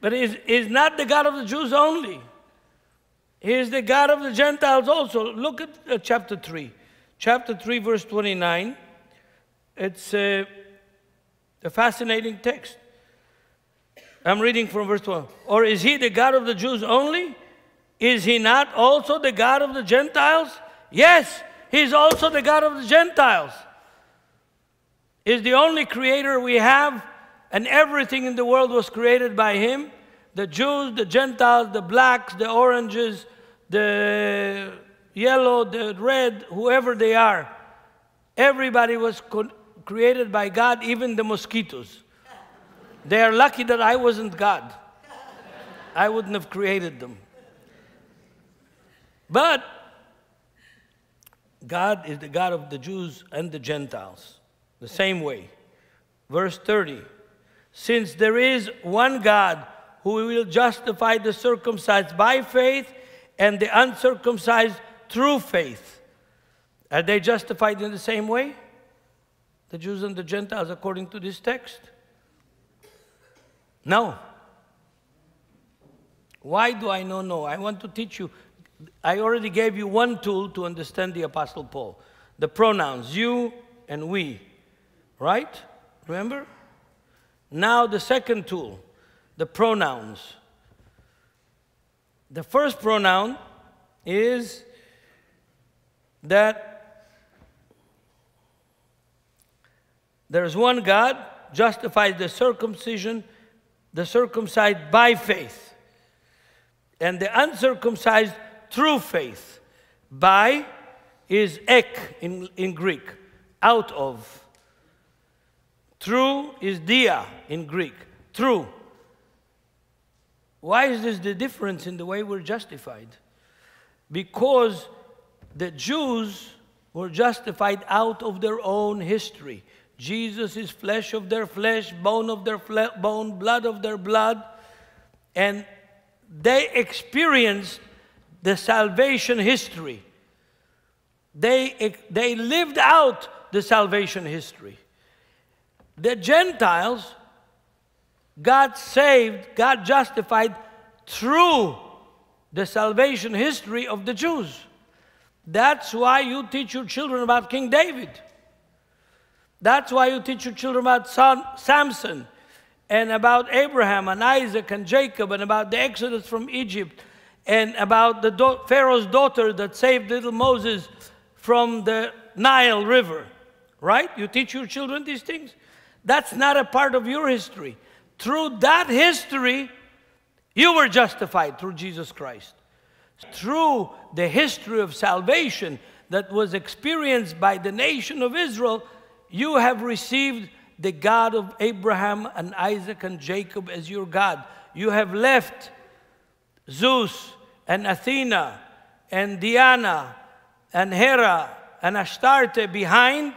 But he's not the God of the Jews only. He is the God of the Gentiles also. Look at chapter 3. Chapter 3, verse 29. It's a fascinating text. I'm reading from verse 12. Or is he the God of the Jews only? Is he not also the God of the Gentiles? Yes, he's also the God of the Gentiles. He's the only creator we have, and everything in the world was created by him. The Jews, the Gentiles, the blacks, the oranges, the yellow, the red, whoever they are. Everybody was created by God, even the mosquitoes. They are lucky that I wasn't God. I wouldn't have created them. But God is the God of the Jews and the Gentiles, the same way. Verse 30, since there is one God who will justify the circumcised by faith and the uncircumcised through faith. Are they justified in the same way? The Jews and the Gentiles according to this text? No. Why do I know no? I want to teach you. I already gave you one tool to understand the Apostle Paul. The pronouns, you and we. Right? Remember? Now the second tool, the pronouns. The first pronoun is that there's one God, justifies the circumcised by faith, and the uncircumcised through faith. By is ek in Greek, out of. Through is dia in Greek, through. Why is this the difference in the way we're justified? Because the Jews were justified out of their own history. Jesus is flesh of their flesh, bone of their bone, blood of their blood. And they experienced the salvation history. They lived out the salvation history. The Gentiles, God saved, God justified through the salvation history of the Jews. That's why you teach your children about King David. That's why you teach your children about Samson and about Abraham and Isaac and Jacob and about the Exodus from Egypt and about the Pharaoh's daughter that saved little Moses from the Nile River. Right? You teach your children these things? That's not a part of your history. Through that history, you were justified through Jesus Christ. Through the history of salvation that was experienced by the nation of Israel, you have received the God of Abraham and Isaac and Jacob as your God. You have left Zeus and Athena and Diana and Hera and Astarte behind,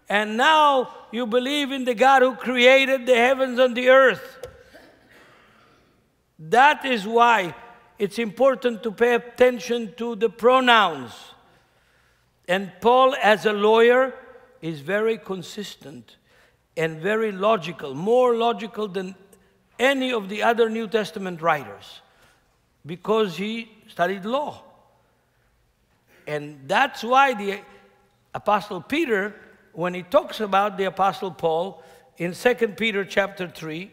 and now you believe in the God who created the heavens and the earth. That is why it's important to pay attention to the pronouns. And Paul, as a lawyer, is very consistent and very logical, more logical than any of the other New Testament writers, because he studied law. And that's why the Apostle Peter, when he talks about the Apostle Paul in 2 Peter chapter 3,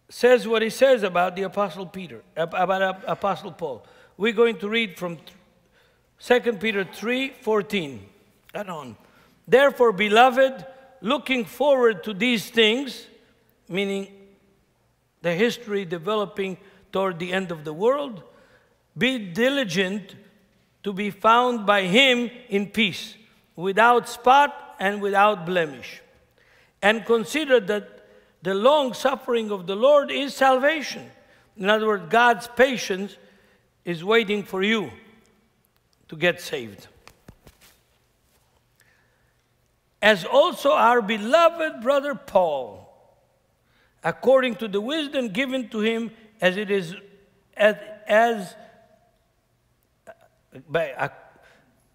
says what he says about the Apostle Peter, about Apostle Paul. We're going to read from 2 Peter 3:14 and on. Therefore, beloved, looking forward to these things, meaning the history developing toward the end of the world, be diligent to be found by him in peace, without spot and without blemish. And consider that the long suffering of the Lord is salvation. In other words, God's patience is waiting for you to get saved. As also our beloved brother Paul, according to the wisdom given to him, as it is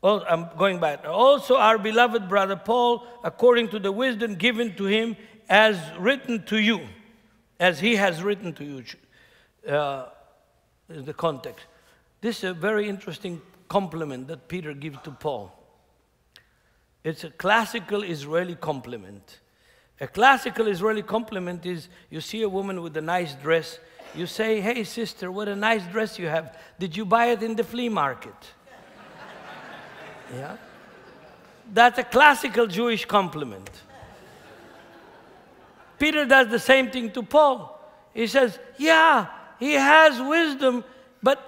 Oh, I'm going back. Also our beloved brother Paul, according to the wisdom given to him, as written to you, as he has written to you, is the context. This is a very interesting compliment that Peter gives to Paul. It's a classical Israeli compliment. A classical Israeli compliment is, you see a woman with a nice dress, you say, hey sister, what a nice dress you have. Did you buy it in the flea market? Yeah? That's a classical Jewish compliment. Peter does the same thing to Paul. He says, yeah, he has wisdom, but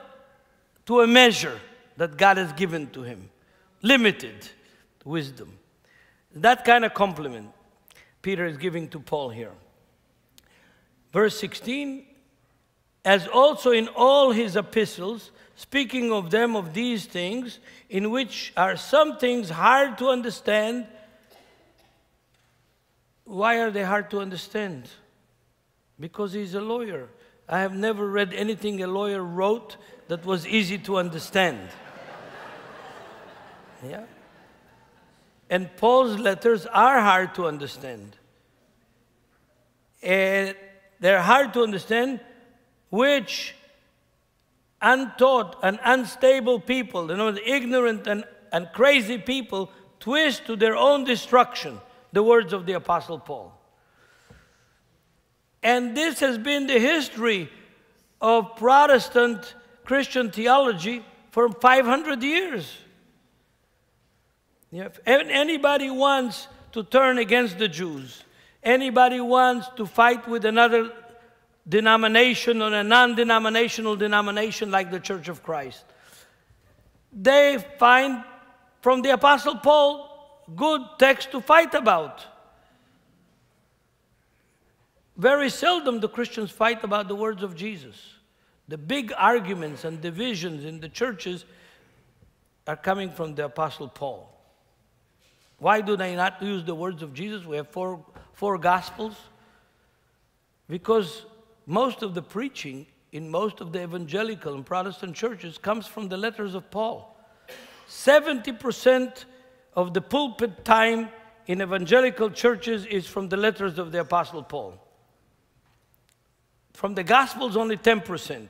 to a measure that God has given to him. Limited wisdom. That kind of compliment Peter is giving to Paul here. Verse 16, as also in all his epistles, speaking of them, of these things, in which are some things hard to understand. Why are they hard to understand? Because he's a lawyer. I have never read anything a lawyer wrote that was easy to understand. Yeah? And Paul's letters are hard to understand. And they're hard to understand, which untaught and unstable people, the ignorant and crazy people, twist to their own destruction the words of the Apostle Paul. And this has been the history of Protestant Christian theology for 500 years. If anybody wants to turn against the Jews, anybody wants to fight with another denomination or a non-denominational denomination like the Church of Christ, they find from the Apostle Paul good text to fight about. Very seldom do Christians fight about the words of Jesus. The big arguments and divisions in the churches are coming from the Apostle Paul. Why do they not use the words of Jesus? We have four Gospels. Because most of the preaching in most of the evangelical and Protestant churches comes from the letters of Paul. 70% of the pulpit time in evangelical churches is from the letters of the Apostle Paul. From the Gospels, only 10%.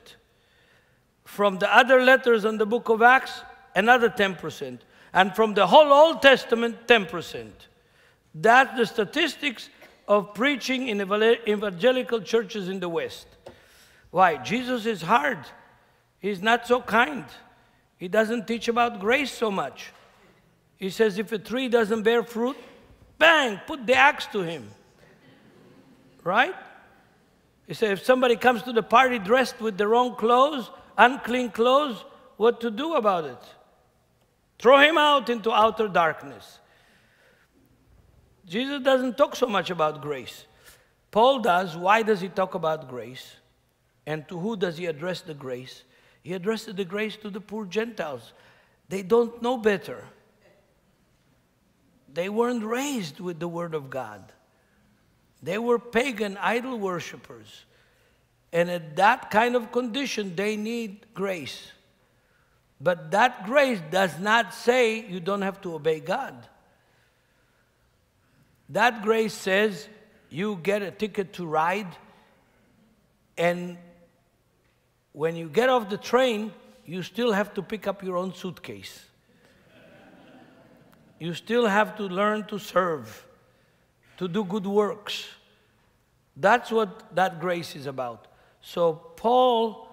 From the other letters in the book of Acts, another 10%. And from the whole Old Testament, 10%. That's the statistics of preaching in evangelical churches in the West. Why? Jesus is hard. He's not so kind. He doesn't teach about grace so much. He says if a tree doesn't bear fruit, bang, put the axe to him. Right? He said if somebody comes to the party dressed with the wrong clothes, unclean clothes, what to do about it? Throw him out into outer darkness. Jesus doesn't talk so much about grace. Paul does. Why does he talk about grace? And to who does he address the grace? He addresses the grace to the poor Gentiles. They don't know better. They weren't raised with the Word of God. They were pagan idol worshippers. And at that kind of condition, they need grace. But that grace does not say you don't have to obey God. That grace says you get a ticket to ride, and when you get off the train, you still have to pick up your own suitcase. You still have to learn to serve, to do good works. That's what that grace is about. So Paul